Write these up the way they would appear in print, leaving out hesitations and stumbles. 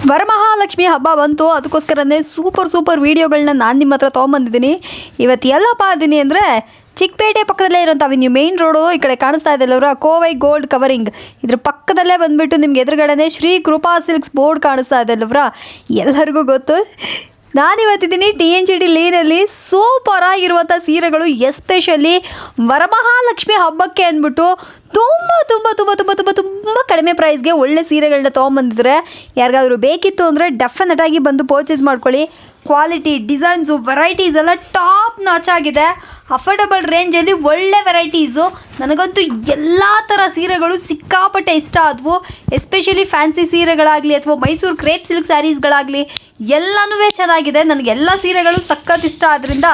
ವರಮಹಾಲಕ್ಷ್ಮಿ ಹಬ್ಬ ಬಂತು, ಅದಕ್ಕೋಸ್ಕರನೇ ಸೂಪರ್ ವೀಡಿಯೋಗಳನ್ನ ನಾನು ನಿಮ್ಮ ಹತ್ರ ತೊಗೊಂಬಂದಿದ್ದೀನಿ. ಇವತ್ತು ಎಲ್ಲಪ್ಪ ಅದೀನಿ ಅಂದರೆ ಚಿಕ್ಕಪೇಟೆ ಪಕ್ಕದಲ್ಲೇ ಇರೋಂಥ ಅವೆನ್ಯೂ ಮೇನ್ ರೋಡು ಈ ಕಡೆ ಕಾಣಿಸ್ತಾ ಇದೆಯಲ್ಲವ್ರ ಕೋವೈ ಗೋಲ್ಡ್ ಕವರಿಂಗ್, ಇದ್ರ ಪಕ್ಕದಲ್ಲೇ ಬಂದುಬಿಟ್ಟು ನಿಮ್ಗೆ ಎದುರುಗಡೆನೇ ಶ್ರೀ ಕೃಪಾ ಸಿಲ್ಕ್ಸ್ ಬೋರ್ಡ್ ಕಾಣಿಸ್ತಾ ಇದೆಯಲ್ಲವ್ರ, ಎಲ್ಲರಿಗೂ ಗೊತ್ತು. ನಾನಿವತ್ತಿದ್ದೀನಿ TNGD ಲೀನಲ್ಲಿ ಸೂಪರ್ ಆಗಿರುವಂಥ ಸೀರೆಗಳು, ಎಸ್ಪೆಷಲಿ ವರಮಹಾಲಕ್ಷ್ಮಿ ಹಬ್ಬಕ್ಕೆ ಅಂದ್ಬಿಟ್ಟು ತುಂಬ ಕಡಿಮೆ ಪ್ರೈಸ್ಗೆ ಒಳ್ಳೆ ಸೀರೆಗಳನ್ನ ತೊಗೊಂಬಂದಿದ್ರೆ ಯಾರಿಗಾದರೂ ಬೇಕಿತ್ತು ಅಂದರೆ ಡೆಫಿನೆಟಾಗಿ ಬಂದು ಪರ್ಚೇಸ್ ಮಾಡ್ಕೊಳ್ಳಿ. ಕ್ವಾಲಿಟಿ, ಡಿಸೈನ್ಸು, ವೆರೈಟೀಸ್ ಎಲ್ಲ ಟಾಪ್ ನಾಚ್ ಆಗಿದೆ. ಅಫೋರ್ಡಬಲ್ ರೇಂಜಲ್ಲಿ ಒಳ್ಳೆ ವೆರೈಟೀಸು. ನನಗಂತೂ ಎಲ್ಲ ಥರ ಸೀರೆಗಳು ಸಿಕ್ಕಾಪಟ್ಟೆ ಇಷ್ಟ ಆದವು. ಎಸ್ಪೆಷಲಿ ಫ್ಯಾನ್ಸಿ ಸೀರೆಗಳಾಗಲಿ ಅಥವಾ ಮೈಸೂರು ಕ್ರೇಪ್ ಸಿಲ್ಕ್ ಸ್ಯಾರೀಸ್ಗಳಾಗಲಿ ಎಲ್ಲನೂ ಚೆನ್ನಾಗಿದೆ. ನನಗೆಲ್ಲ ಸೀರೆಗಳು ಸಖತ್ ಇಷ್ಟ ಆದ್ದರಿಂದ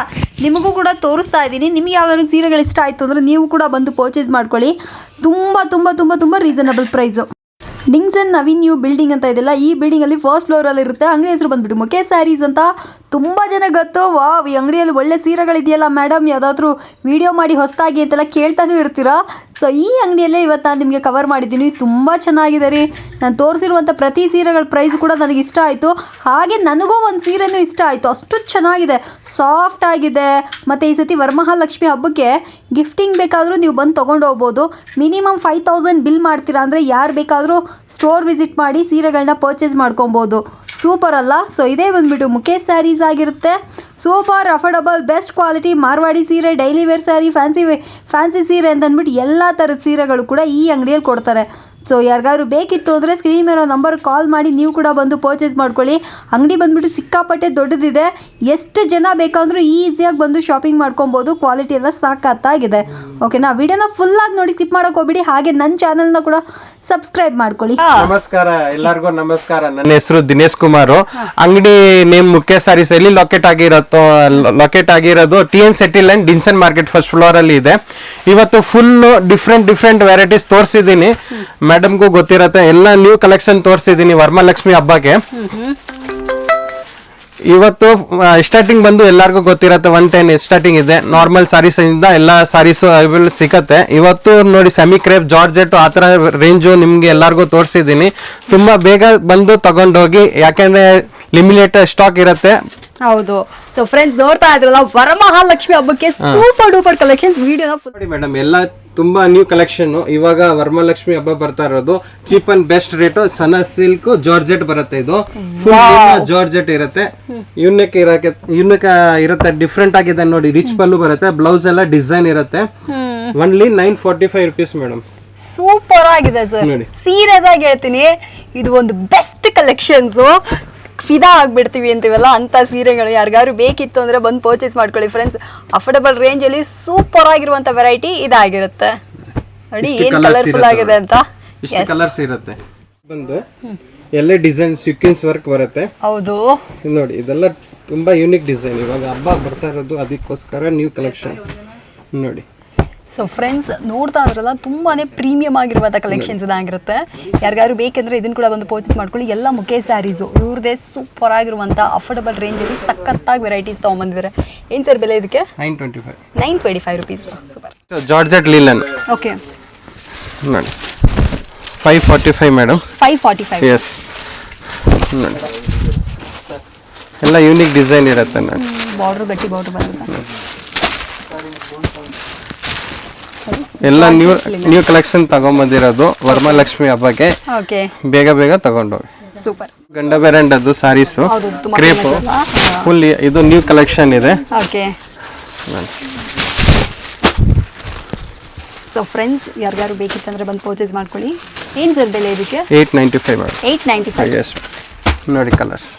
ನಿಮಗೂ ಕೂಡ ತೋರಿಸ್ತಾ ಇದ್ದೀನಿ. ನಿಮಗೆ ಯಾವ್ದಾದ್ರು ಸೀರೆಗಳು ಇಷ್ಟ ಆಯಿತು ಅಂದರೆ ನೀವು ಕೂಡ ಬಂದು ಪರ್ಚೇಸ್ ಮಾಡ್ಕೊಳ್ಳಿ. ತುಂಬ ರೀಸನಬಲ್ ಪ್ರೈಸು. ಡಿಂಗ್ಸನ್ ಅವೆನ್ಯೂ ಬಿಲ್ಡಿಂಗ್ ಅಂತ ಇದೆಯಲ್ಲ, ಈ ಬಿಲ್ಡಿಂಗಲ್ಲಿ ಫಸ್ಟ್ ಫ್ಲೋರಲ್ಲಿ ಇರುತ್ತೆ. ಅಂಗಡಿ ಹೆಸರು ಬಂದುಬಿಟ್ಟು ಮುಖೇಶ್ ಸ್ಯಾರೀಸ್ ಅಂತ. ತುಂಬ ಜನ ಗೊತ್ತು, ವಾವ್ ಈ ಅಂಗಡಿಯಲ್ಲಿ ಒಳ್ಳೆ ಸೀರೆಗಳಿದೆಯಲ್ಲ ಮೇಡಮ್, ಯಾವುದಾದ್ರೂ ವೀಡಿಯೋ ಮಾಡಿ ಹೊಸದಾಗಿ ಅಂತೆಲ್ಲ ಕೇಳ್ತಾನೂ ಇರ್ತೀರಾ. ಸೊ ಈ ಅಂಗಡಿಯಲ್ಲೇ ಇವತ್ತು ನಾನು ನಿಮಗೆ ಕವರ್ ಮಾಡಿದ್ದೀನಿ. ತುಂಬ ಚೆನ್ನಾಗಿದೆ ರೀ. ನಾನು ತೋರಿಸಿರುವಂಥ ಪ್ರತಿ ಸೀರೆಗಳ ಪ್ರೈಸ್ ಕೂಡ ನನಗೆ ಇಷ್ಟ ಆಯಿತು. ಹಾಗೆ ನನಗೂ ಒಂದು ಸೀರೆನೂ ಇಷ್ಟ ಆಯಿತು, ಅಷ್ಟು ಚೆನ್ನಾಗಿದೆ, ಸಾಫ್ಟ್ ಆಗಿದೆ. ಮತ್ತು ಈ ಸತಿ ವರಮಹಾಲಕ್ಷ್ಮಿ ಹಬ್ಬಕ್ಕೆ ಗಿಫ್ಟಿಂಗ್ ಬೇಕಾದರೂ ನೀವು ಬಂದು ತೊಗೊಂಡು ಹೋಗ್ಬೋದು. ಮಿನಿಮಮ್ 5000 ಬಿಲ್ ಮಾಡ್ತೀರಾ ಅಂದರೆ ಯಾರು ಬೇಕಾದರೂ ಸ್ಟೋರ್ ವಿಸಿಟ್ ಮಾಡಿ ಸೀರೆಗಳನ್ನ ಪರ್ಚೇಸ್ ಮಾಡ್ಕೊಬೋದು. ಸೂಪರ್ ಅಲ್ಲ? ಸೊ ಇದೇ ಬಂದುಬಿಟ್ಟು ಮುಖೇಶ್ ಸ್ಯಾರೀಸ್ ಆಗಿರುತ್ತೆ. Super affordable, best quality Marwadi ಸೀರೆ, ಡೈಲಿ ವೇರ್ ಸ್ಯಾರಿ, ಫ್ಯಾನ್ಸಿ ಸೀರೆ ಅಂತ ಅಂದ್ಬಿಟ್ಟು ಎಲ್ಲ ಥರದ ಸೀರೆಗಳು ಕೂಡ ಈ ಅಂಗಡಿಯಲ್ಲಿ ಕೊಡ್ತಾರೆ. ಸೊ ಯಾರಿಗಾದ್ರು ಬೇಕಿತ್ತು ಅಂದರೆ ಸ್ಕ್ರೀನ್ ಮೇಲೋ ನಂಬರ್ ಕಾಲ್ ಮಾಡಿ ನೀವು ಕೂಡ ಬಂದು ಪರ್ಚೇಸ್ ಮಾಡ್ಕೊಳ್ಳಿ. ಅಂಗಡಿ ಬಂದುಬಿಟ್ಟು ಸಿಕ್ಕಾಪಟ್ಟೆ ದೊಡ್ಡದಿದೆ, ಎಷ್ಟು ಜನ ಬೇಕಂದ್ರೂ ಈಸಿಯಾಗಿ ಬಂದು ಶಾಪಿಂಗ್ ಮಾಡ್ಕೊಬೋದು. ಕ್ವಾಲಿಟಿ ಎಲ್ಲ ಸಾಕತ್ತಾಗಿದೆ. ಓಕೆನಾ? ವಿಡಿಯೋನ ಫುಲ್ಲಾಗಿ ನೋಡಿ ಸ್ಕಿಪ್ ಮಾಡೋಕೆ ಹೋಗ್ಬಿಡಿ. ಹಾಗೆ ನನ್ನ ಚಾನಲ್ನ ಕೂಡ ಸಬ್ಸ್ಕ್ರೈಬ್ ಮಾಡ್ಕೊಳ್ಳಿ. ನಮಸ್ಕಾರ ಎಲ್ಲರಿಗೂ ನಮಸ್ಕಾರ. ನನ್ನ ಹೆಸರು ದಿನೇಶ್ ಕುಮಾರ್. ಅಂಗಡಿ ನೇಮ್ ಮುಖೇಶ್ ಸ್ಯಾರೀಸ್ ಅಲ್ಲಿ ಲೊಕೇಟ್ ಆಗಿರೋದು TN ಸೆಟಿಲ್ ಅಂಡ್ ಡಿನ್ಸನ್ ಮಾರ್ಕೆಟ್ ಫಸ್ಟ್ ಫ್ಲೋರ್ ಅಲ್ಲಿ ಇದೆ. ಇವತ್ತು ಫುಲ್ ಡಿಫ್ರೆಂಟ್ ವೆರೈಟೀಸ್ ತೋರಿಸಿದ್ದೀನಿ. ಮೇಡಮ್ಗೂ ಗೊತ್ತಿರತ್ತೆ, ಎಲ್ಲ ನ್ಯೂ ಕಲೆಕ್ಷನ್ ತೋರಿಸಿದ್ದೀನಿ ವರಮಹಾಲಕ್ಷ್ಮಿ ಹಬ್ಬಕ್ಕೆ. ಇವತ್ತು ಸ್ಟಾರ್ಟಿಂಗ್ ಬಂದು ಎಲ್ಲರಿಗೂ ಗೊತ್ತಿರತ್ತೆ 110 ಸ್ಟಾರ್ಟಿಂಗ್ ಇದೆ. ನಾರ್ಮಲ್ ಸಾರೀಸ್ ಇಂದ ಎಲ್ಲ ಸಾರೀಸು ಅವೈಲೇಬಲ್ ಸಿಗತ್ತೆ. ಇವತ್ತು ನೋಡಿ ಸೆಮಿ ಕ್ರೇಪ್, ಜಾರ್ಜೆಟ್ ಆ ಥರ ರೇಂಜು ನಿಮ್ಗೆ ಎಲ್ಲರಿಗೂ ತೋರಿಸಿದ್ದೀನಿ. ತುಂಬಾ ಬೇಗ ಬಂದು ತಗೊಂಡೋಗಿ, ಯಾಕೆಂದ್ರೆ ಲಿಮಿಟೆಡ್ ಸ್ಟಾಕ್ ಇರತ್ತೆ. ಹೌದು. ಸೊ ಫ್ರೆಂಡ್ಸ್ ನೋಡ್ತಾ ಇದ್ರಲ್ಲ, ವರಮಹಾಲಕ್ಷ್ಮಿ ಹಬ್ಬಕ್ಕೆ ಸೂಪರ್ ಡೂಪರ್ ಕಲೆಕ್ಷನ್ಸ್. ವಿಡಿಯೋನ ನೋಡಿ ಮೇಡಮ್, ಎಲ್ಲ ತುಂಬಾ ನ್ಯೂ ಕಲೆಕ್ಷನ್. ಇವಾಗ ವರಮಹಾಲಕ್ಷ್ಮಿ ಹಬ್ಬ ಬರ್ತಾ ಇರೋದು. ಚೀಪ್ ಅಂಡ್ ಬೆಸ್ಟ್ ರೇಟ್ ಸನ ಸಿಲ್ಕ್ ಜಾರ್ಜೆಟ್ ಬರುತ್ತೆ. ಇದು ಫುಲ್ ಜಾರ್ಜೆಟ್ ಇರುತ್ತೆ. ಯೂನಿಕ್ ಇರುತ್ತೆ, ಡಿಫ್ರೆಂಟ್ ಆಗಿದೆ ನೋಡಿ. ರಿಚ್ ಪಲ್ಲು ಬರುತ್ತೆ, ಬ್ಲೌಸ್ ಎಲ್ಲ ಡಿಸೈನ್ ಇರುತ್ತೆ. Only 945 rupees madam. ಸೂಪರ್ ಆಗಿದೆ ಸರ್. ಸೀರಿಯಸ್ ಆಗಿ ಹೇಳ್ತೀನಿ, ಇದು ಒಂದು ಬೆಸ್ಟ್ ಕಲೆಕ್ಷನ್ಸ್. ಫಿದಾ ಆಗ್ಬಿಡ್ತೀವಿ ಅಂತೀವಲ್ಲ ಅಂತ ಸೀರೆಗಳು ಯಾರಿಗಾದ್ರು ಬೇಕಿತ್ತು ಅಂದ್ರೆ ಬಂದು ಪರ್ಚೇಸ್ ಮಾಡ್ಕೊಳ್ಳಿ ಫ್ರೆಂಡ್ಸ್. ಅಫೋರ್ಡಬಲ್ ರೇಂಜ್ ಅಲ್ಲಿ ಸೂಪರ್ ಆಗಿರುವಂತ ವೆರೈಟಿ ಇದಾಗಿರುತ್ತೆ. ನೋಡಿ ಏನ್ ಕಲರ್ಫುಲ್ ಆಗಿದೆ ಅಂತ. ಕಲರ್ಸ್ ಇರುತ್ತೆ. ಬಂದು ಎಲ್ಲ ಡಿಸೈನ್ ಸೀಕ್ವೆನ್ಸ್ ವರ್ಕ್ ಬರುತ್ತೆ. ಹೌದು ನೋಡಿ, ಇದೆಲ್ಲ ತುಂಬಾ ಯೂನಿಕ್ ಡಿಸೈನ್. ಇವಾಗ ಹಬ್ಬ ಬರ್ತಾ ಇರೋದು, ಅದಕ್ಕೋಸ್ಕರ ನ್ಯೂ ಕಲೆಕ್ಷನ್ ನೋಡಿ. ಸೊ ಫ್ರೆಂಡ್ಸ್ ನೋಡ್ತಾ ಇದ್ರಲ್ಲ, ತುಂಬಾನೇ ಪ್ರೀಮಿಯಂ ಆಗಿರುವಂಥ ಕಲೆಕ್ಷನ್ಸ್ ಇದಾಗಿರುತ್ತೆ. ಯಾರಿಗಾದ್ರು ಬೇಕೆಂದ್ರೆ ಇದನ್ನು ಕೂಡ ಬಂದು ಪರ್ಚೇಸ್ ಮಾಡ್ಕೊಳ್ಳಿ. ಎಲ್ಲ ಮುಖೇಶ್ ಸ್ಯಾರೀಸು ಇವ್ರದೇ ಸೂಪರ್ ಆಗಿರುವಂಥ ಅಫೋರ್ಡಬಲ್ ರೇಂಜಲ್ಲಿ ಸಖತ್ತಾಗಿ ವೆರೈಟೀಸ್ ತೊಗೊಂಬಂದಿದ್ದಾರೆ. ಏನು ಸರ್ ಬೆಲೆ ಇದಕ್ಕೆ? 925 rupees. ಸೂಪರ್. ಜಾರ್ಜೆಟ್ ಲೀಲನ್. ಓಕೆ ನೋಡಿ 545 ಮೇಡಮ್. 545. ಎಸ್ ನೋಡಿ, ಎಲ್ಲ ಯೂನಿಕ್ ಡಿಸೈನ್ ಇರುತ್ತೆ ನೋಡಿ. ಬಾರ್ಡರ್ ಗಟ್ಟಿ ಬಾರ್ಡರ್ ಬರುತ್ತೆ. ಎಲ್ಲ ನ್ಯೂ ಕಲೆಕ್ಷನ್ ತಗೊಂಡ್ಬಂದಿರೋದು ವರಮಹಾಲಕ್ಷ್ಮಿ ಹಬ್ಬಕ್ಕೆ. ಬೇಗ ತಗೊಂಡೋಗಿ. ಸೂಪರ್. ಗಂಡ ಬೇರಂಡದ್ದು ಸಾರೀಸು, ಕ್ರೇಪು, ಫುಲ್ ಇದು ನ್ಯೂ ಕಲೆಕ್ಷನ್ ಇದೆ. ಓಕೆ. ಸೊ ಫ್ರೆಂಡ್ಸ್ ಯಾರಿಗಾರು ಬೇಕಿತ್ತಂದ್ರೆ ಬಂದು ಪರ್ಚೇಸ್ ಮಾಡ್ಕೊಳ್ಳಿ. ಏನು ಸರ್ ಬೆಲೆ ಇದಕ್ಕೆ? 895 ಮೇಡಮ್. 895. ಎಸ್ ನೋಡಿ ಕಲರ್ಸ್.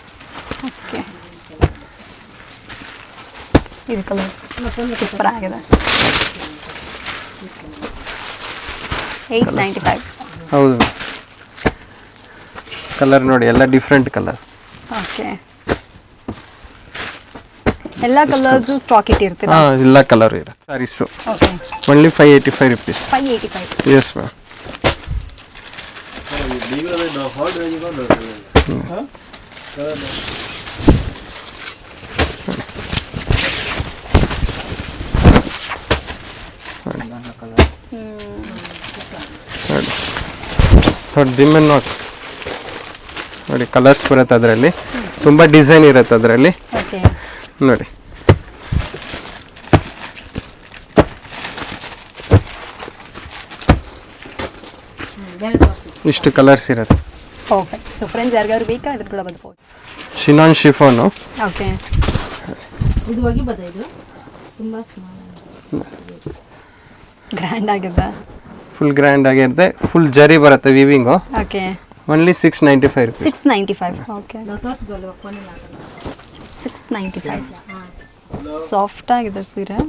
ಓಕೆ, ಇದು ಕಲರ್ ಸೂಪರ್ ಆಗಿದೆ. 895. ಹೌದು, ಕಲರ್ ನೋಡಿ, ಎಲ್ಲ ಡಿಫ್ರೆಂಟ್ ಕಲರ್. ಓಕೆ, ಎಲ್ಲ ಕಲರ್ಸ್ ಸ್ಟಾಕ್ ಇಟ್ಟಿರ್ತೀರಾ? ಎಲ್ಲ ಕಲರ್ ಇರುತ್ತೆ saris. Okay, only 585 rupees. 585. Yes ma'am. थोड़ा डिम में नॉट ನೋಡಿ ಕಲರ್ಸ್ ಬರುತ್ತೆ ಅದರಲ್ಲಿ, ತುಂಬ ಡಿಸೈನ್ ಇರುತ್ತೆ ಅದರಲ್ಲಿ ಓಕೆ. ನೋಡಿ. ಇಷ್ಟು ಕಲರ್ಸ್ ಇರುತ್ತೆ. ಪರ್ಫೆಕ್ಟ್. ಸೊ ಫ್ರೆಂಡ್ಸ್ ಯಾರಿಗಾದ್ರು ಬೇಕಾ ಇದ್ರ ಕೂಡ ಬಂದ್ಬೋದು. ಶಿನಾನ್ ಶಿಫೋನು. ಓಕೆ. ಇದು ಹೋಗಿ ಇದು ತುಂಬ ಗ್ರ್ಯಾಂಡ್ ಆಗಿದೆ. ಫುಲ್ ಗ್ರ್ಯಾಂಡ್ ಆಗಿರುತ್ತೆ, ಫುಲ್ ಜರಿ ಬರುತ್ತೆ weaving. Okay. Only 695 rupees. 695. Okay. 695. Soft ಆಗಿದೆ ಸೀರೆ.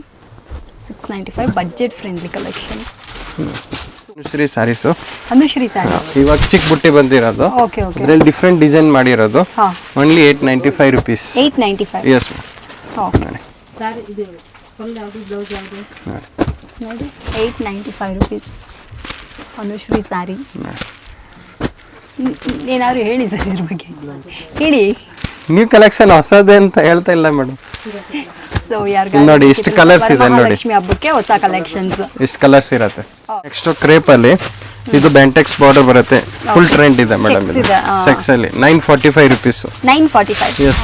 695 budget friendly collections. Anushree saris. Anushree sari. ಇವಾಗ ಚಿಕ್ಕ ಬುಟ್ಟಿ ಬಂದಿರೋದು. Okay okay. ಇದರಲ್ಲಿ ಡಿಫ್ರೆಂಟ್ ಡಿಸೈನ್ ಮಾಡಿರೋದು. ಹಾಂ. Only 895 rupees. 895. Yes ma'am. Okay. Sorry ಇದು ಫುಲ್ ಯಾವುದು ಬ್ಲೌಸ್ ಯಾವುದು ನೋಡಿ 895 ರುಪೀಸ್ ಅನುಶ್ರೀ ಸ್ಯಾರಿ. ಏನಾದ್ರು ಹೇಳಿ ಸರ್ ಇದ್ರ ಬಗ್ಗೆ ಹೇಳಿ. ನ್ಯೂ ಕಲೆಕ್ಷನ್ ಹೊಸದೇ ಅಂತ ಹೇಳ್ತಾ ಇಲ್ಲ ಮೇಡಮ್. ಸೊ ಯಾರು ನೋಡಿ ಇಷ್ಟು ಕಲರ್ಸ್ ಇದೆ ನೋಡಿ. ಲಕ್ಷ್ಮಿ ಹಬ್ಬಕ್ಕೆ ಹೊಸ ಕಲೆಕ್ಷನ್ಸ್. ಇಷ್ಟು ಕಲರ್ಸ್ ಇರುತ್ತೆ. ನೆಕ್ಸ್ಟ್ ಕ್ರೇಪ್ ಅಲ್ಲಿ ಇದು ಬೆಂಟೆಕ್ಸ್ ಬಾರ್ಡರ್ ಬರುತ್ತೆ, ಫುಲ್ ಟ್ರೆಂಡ್ ಇದೆ ಮೇಡಮ್. Checks ಇದೆ, ಚೆಕ್ಸ್ ಅಲ್ಲಿ 945 ರುಪೀಸ್. 945. Yes.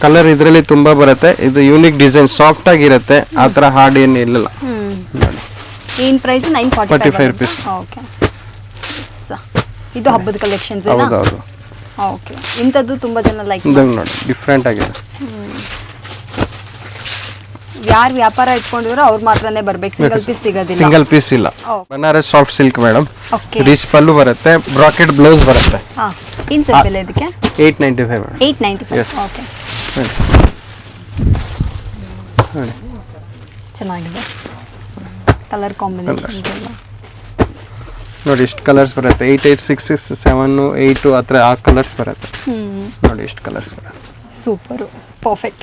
ಕಲರ್ ಇದರಲ್ಲಿ ತುಂಬಾ ಬರುತ್ತೆ. ಇದು ಯೂನಿಕ್ ಡಿಸೈನ್, ಸಾಫ್ಟ್ ಆಗಿರುತ್ತೆ, ಆ ಥರ ಹಾರ್ಡ್ ಏನು ಇಲ್ಲ. ಏನ್ ಪ್ರೈಸ್? 945 rupees. ಓಕೆ. ಇದು ಹಬ್ಬದ ಕಲೆಕ್ಷನ್ಸ್ ಏನಾ? ಹೌದೌದು. ಓಕೆ. ಇಂಥದ್ದು ತುಂಬಾ ಜನ ಲೈಕ್ ಇದಂಗೆ ನೋಡಿ ಡಿಫ್ರೆಂಟ್ ಆಗಿದೆ. ಯಾರು ವ್ಯಾಪಾರ ಇಟ್ಕೊಂಡಿರೋ ಅವ್ರು ಮಾತ್ರನೇ ಬರ್ಬೇಕು, ಸಿಂಗಲ್ ಪೀಸ್ ಸಿಗೋದಿಲ್ಲ. ಸಿಂಗಲ್ ಪೀಸ್ ಇಲ್ಲ. Oh. Banaras soft silk madam. Okay. Rich ಪಲ್ಲು ಬರುತ್ತೆ, ಬ್ರಾಕೆಟ್ ಬ್ಲೌಸ್ ಬರುತ್ತೆ. ಹಾ. ಏನ್ ಸರ್ ಬೆಲೆ ಇದಕ್ಕೆ? 895 ಮೇಡಮ್. 895. Yes. ಓಕೆ. ನೋಡಿ ಚೆನ್ನಾಗಿದೆ ಕಲರ್ ಕಾಂಬಿನೇಷನ್ ಎಲ್ಲ. ನೋಡಿ ಇಷ್ಟು ಕಲರ್ಸ್ ಬರುತ್ತೆ. 8866 7 8 ಆ ಥರ ಆ ಕಲರ್ಸ್ ಬರುತ್ತೆ. ನೋಡಿ ಇಷ್ಟು ಕಲರ್ಸ್ ಬರುತ್ತೆ. ಸೂಪರು. ಪರ್ಫೆಕ್ಟ್.